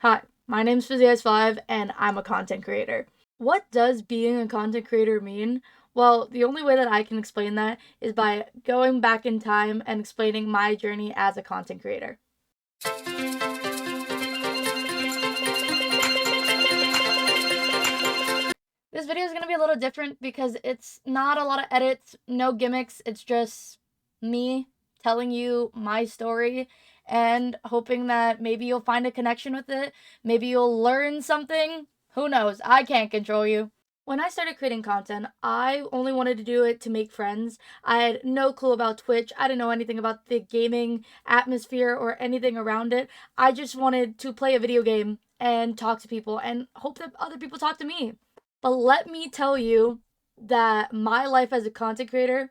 Hi, my name's FizzyEyes5 and I'm a content creator. What does being a content creator mean? Well, the only way that I can explain that is by going back in time and explaining my journey as a content creator. This video is going to be a little different because it's not a lot of edits, no gimmicks, it's just me telling you my story and hoping that maybe you'll find a connection with it, maybe you'll learn something. Who knows? I can't control you. When I started creating content, I only wanted to do it to make friends. I had no clue about Twitch. I didn't know anything about the gaming atmosphere or anything around it. I just wanted to play a video game and talk to people and hope that other people talk to me. But let me tell you that my life as a content creator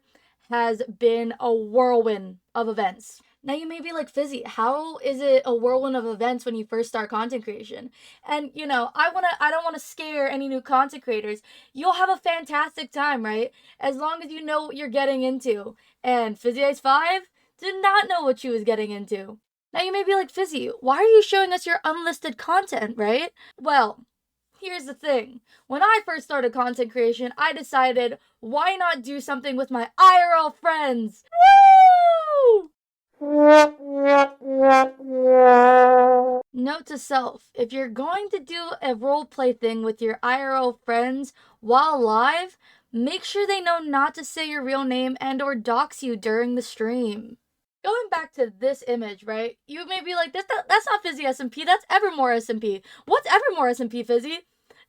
has been a whirlwind of events. Now you may be like, Fizzy, how is it a whirlwind of events when you first start content creation? And I don't wanna scare any new content creators. You'll have a fantastic time, right? As long as you know what you're getting into. And FizzyEyes5 did not know what she was getting into. Now you may be like, Fizzy, why are you showing us your unlisted content, right? Well, here's the thing. When I first started content creation, I decided, why not do something with my IRL friends? Woo! Note to self, if you're going to do a roleplay thing with your IRL friends while live, make sure they know not to say your real name and or dox you during the stream. Going back to this image, right? You may be like, that's not Fizzy SMP, that's Evermore SMP. What's Evermore SMP, Fizzy?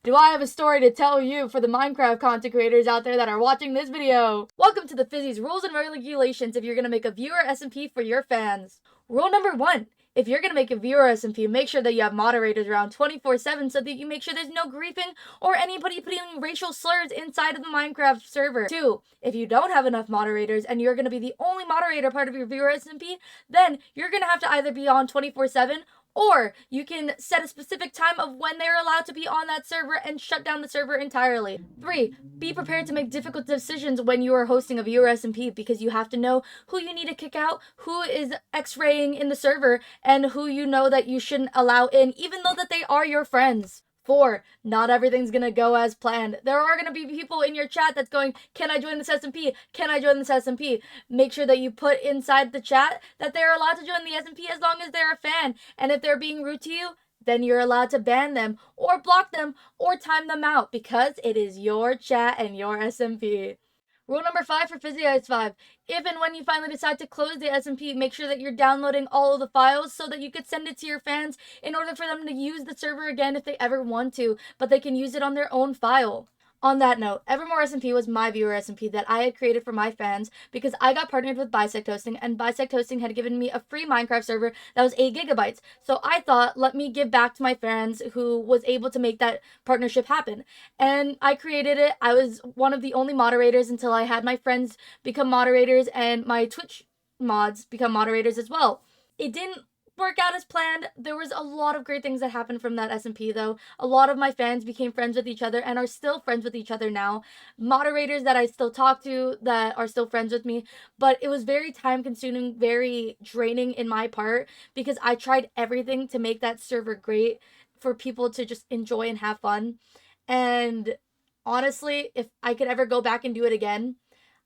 Do I have a story to tell you for the Minecraft content creators out there that are watching this video? Welcome to the Fizzy's rules and regulations if you're gonna make a viewer SMP for your fans. Rule number 1. If you're gonna make a viewer SMP, make sure that you have moderators around 24/7 so that you make sure there's no griefing or anybody putting racial slurs inside of the Minecraft server. 2. If you don't have enough moderators and you're gonna be the only moderator part of your viewer SMP, then you're gonna have to either be on 24/7 or you can set a specific time of when they're allowed to be on that server and shut down the server entirely. 3. Be prepared to make difficult decisions when you are hosting a viewer SMP because you have to know who you need to kick out, who is X-raying in the server, and who you know that you shouldn't allow in, even though that they are your friends. 4. Not everything's gonna go as planned. There are gonna be people in your chat that's going, can I join this SMP? Can I join this SMP? Make sure that you put inside the chat that they're allowed to join the SMP as long as they're a fan. And if they're being rude to you, then you're allowed to ban them or block them or time them out because it is your chat and your SMP. Rule number 5 for FizzyEyes5. If and when you finally decide to close the SMP, make sure that you're downloading all of the files so that you could send it to your fans in order for them to use the server again if they ever want to, but they can use it on their own file. On that note, Evermore SMP was my viewer SMP that I had created for my fans because I got partnered with Bisect Hosting and Bisect Hosting had given me a free Minecraft server that was 8 gigabytes. So I thought, let me give back to my fans who was able to make that partnership happen. And I created it. I was one of the only moderators until I had my friends become moderators and my Twitch mods become moderators as well. It didn't work out as planned. There was a lot of great things that happened from that SMP though. A lot of my fans became friends with each other and are still friends with each other now. Moderators that I still talk to that are still friends with me, but it was very time consuming, very draining in my part because I tried everything to make that server great for people to just enjoy and have fun. And honestly, if I could ever go back and do it again,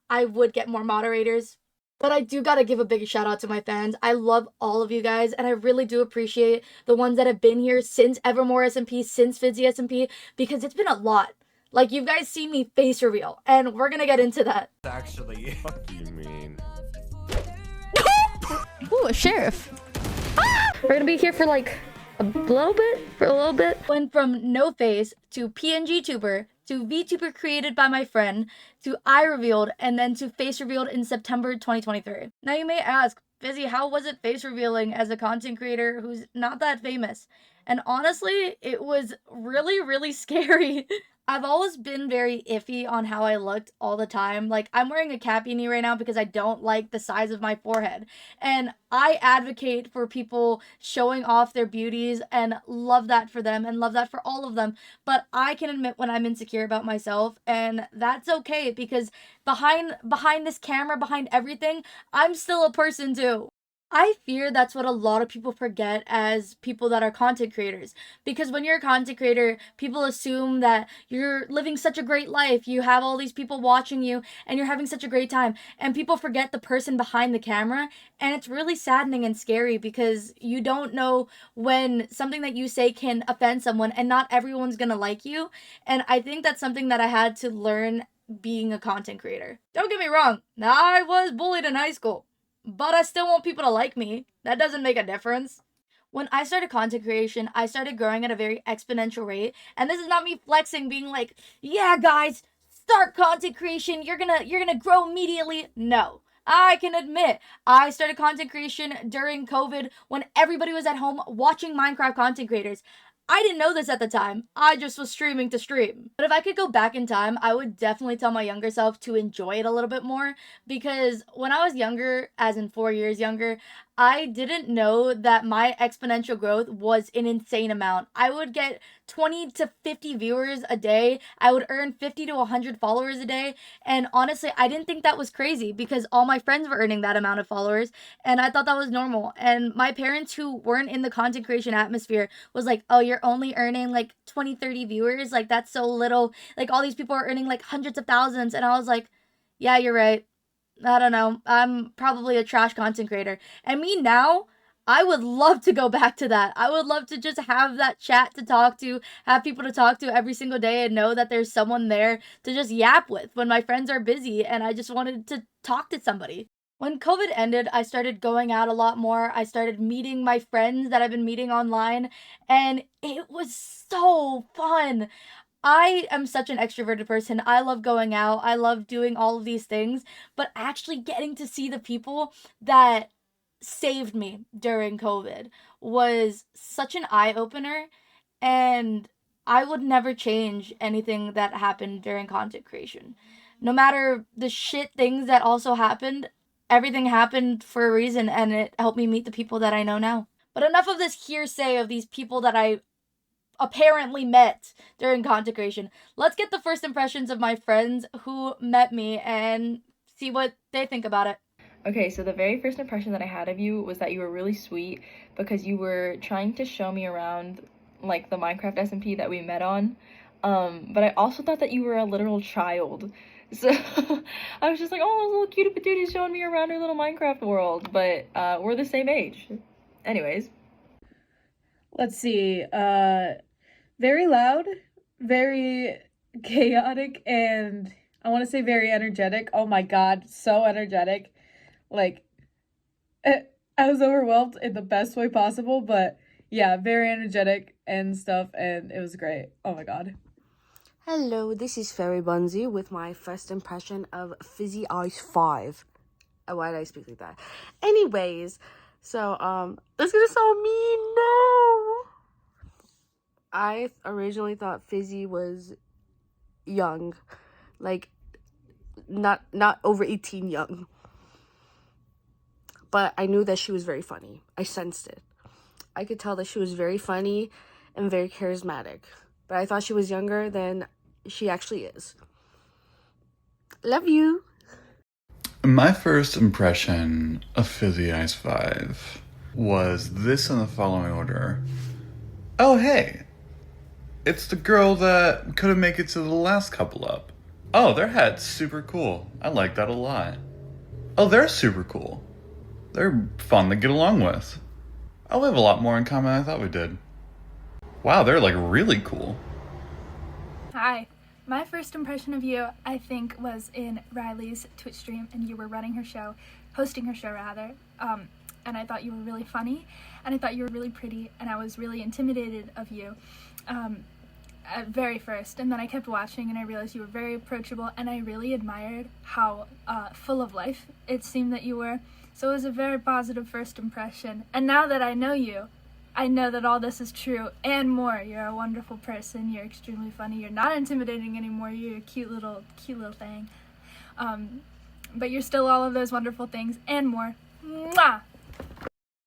I would get more moderators. But I do gotta give a big shout out to my fans. I love all of you guys, and I really do appreciate the ones that have been here since Evermore SMP, since Fizzy SMP, because it's been a lot. Like, you guys see me face reveal, and we're gonna get into that. Actually. Fuck you mean? Ooh, a sheriff. Ah! We're gonna be here for like a little bit. Went from no face to PNG tuber to VTuber created by my friend to eye revealed and then to face revealed in September 2023. Now you may ask, Fizzy, how was it face revealing as a content creator who's not that famous? And honestly, it was really, really scary. I've always been very iffy on how I looked all the time. Like, I'm wearing a cat beanie right now because I don't like the size of my forehead. And I advocate for people showing off their beauties and love that for them and love that for all of them. But I can admit when I'm insecure about myself, and that's okay because behind this camera, behind everything, I'm still a person too. I fear that's what a lot of people forget as people that are content creators. Because when you're a content creator, people assume that you're living such a great life. You have all these people watching you and you're having such a great time. And people forget the person behind the camera. And it's really saddening and scary because you don't know when something that you say can offend someone and not everyone's going to like you. And I think that's something that I had to learn being a content creator. Don't get me wrong, I was bullied in high school, but I still want people to like me. That doesn't make a difference. When I started content creation, I started growing at a very exponential rate. And this is not me flexing, being like, yeah, guys, start content creation. You're gonna grow immediately. No. I can admit, I started content creation during COVID when everybody was at home watching Minecraft content creators. I didn't know this at the time. I just was streaming to stream. But if I could go back in time, I would definitely tell my younger self to enjoy it a little bit more because when I was younger, as in 4 years younger, I didn't know that my exponential growth was an insane amount. I would get 20 to 50 viewers a day. I would earn 50 to 100 followers a day. And honestly, I didn't think that was crazy because all my friends were earning that amount of followers. And I thought that was normal. And my parents, who weren't in the content creation atmosphere, was like, oh, you're only earning like 20, 30 viewers? Like, that's so little. Like, all these people are earning like hundreds of thousands. And I was like, yeah, you're right. I don't know. I'm probably a trash content creator. And me now, I would love to go back to that. I would love to just have that chat to talk to, have people to talk to every single day and know that there's someone there to just yap with when my friends are busy and I just wanted to talk to somebody. When COVID ended, I started going out a lot more. I started meeting my friends that I've been meeting online, and it was so fun. I am such an extroverted person. I love going out. I love doing all of these things, but actually getting to see the people that saved me during COVID was such an eye opener. And I would never change anything that happened during content creation. No matter the shit things that also happened, everything happened for a reason and it helped me meet the people that I know now. But enough of this hearsay of these people that I apparently met during content creation. Let's get the first impressions of my friends who met me and see what they think about it. Okay, so the very first impression that I had of you was that you were really sweet because you were trying to show me around like the Minecraft SMP that we met on. But I also thought that you were a literal child. So I was just like, oh, this little cutie patootie showing me around her little Minecraft world, but we're the same age. Anyways. Let's see. Very loud, very chaotic, and I want to say very energetic. Oh my god, so energetic. Like, I was overwhelmed in the best way possible, but yeah, very energetic and stuff, and it was great. Oh my god. Hello, this is Fairy Bunzy with my first impression of Fizzy Ice 5. Why did I speak like that? Anyways, so, that's gonna sound mean, no! I originally thought Fizzy was young, like, not over 18 young. But I knew that she was very funny. I sensed it. I could tell that she was very funny and very charismatic. But I thought she was younger than she actually is. Love you. My first impression of Fizzy Ice 5 was this in the following order. Oh, hey, it's the girl that couldn't make it to the last couple up. Oh, their hat's super cool. I like that a lot. Oh, they're super cool. They're fun to get along with. Oh, we have a lot more in common than I thought we did. Wow, they're like really cool. Hi. My first impression of you, I think, was in Riley's Twitch stream, and you were running her show, hosting her show rather, and I thought you were really funny, and I thought you were really pretty, and I was really intimidated of you at very first, and then I kept watching, and I realized you were very approachable, and I really admired how full of life it seemed that you were, so it was a very positive first impression, and now that I know you, I know that all this is true and more. You're a wonderful person. You're extremely funny. You're not intimidating anymore. You're a cute little thing. But you're still all of those wonderful things and more. Mwah!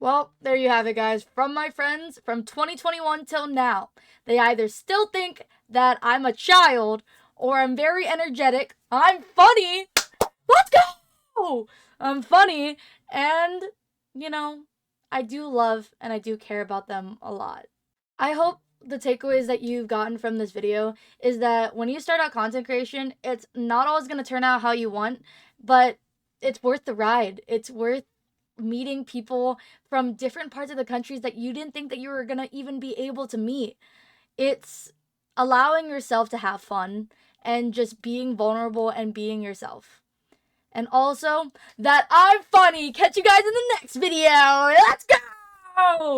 Well, there you have it, guys. From my friends from 2021 till now, they either still think that I'm a child or I'm very energetic. I'm funny. Let's go! I'm funny and you know, I do love and I do care about them a lot. I hope the takeaways that you've gotten from this video is that when you start out content creation, it's not always going to turn out how you want, but it's worth the ride. It's worth meeting people from different parts of the countries that you didn't think that you were going to even be able to meet. It's allowing yourself to have fun and just being vulnerable and being yourself. And also that I'm funny. Catch you guys in the next video. Let's go!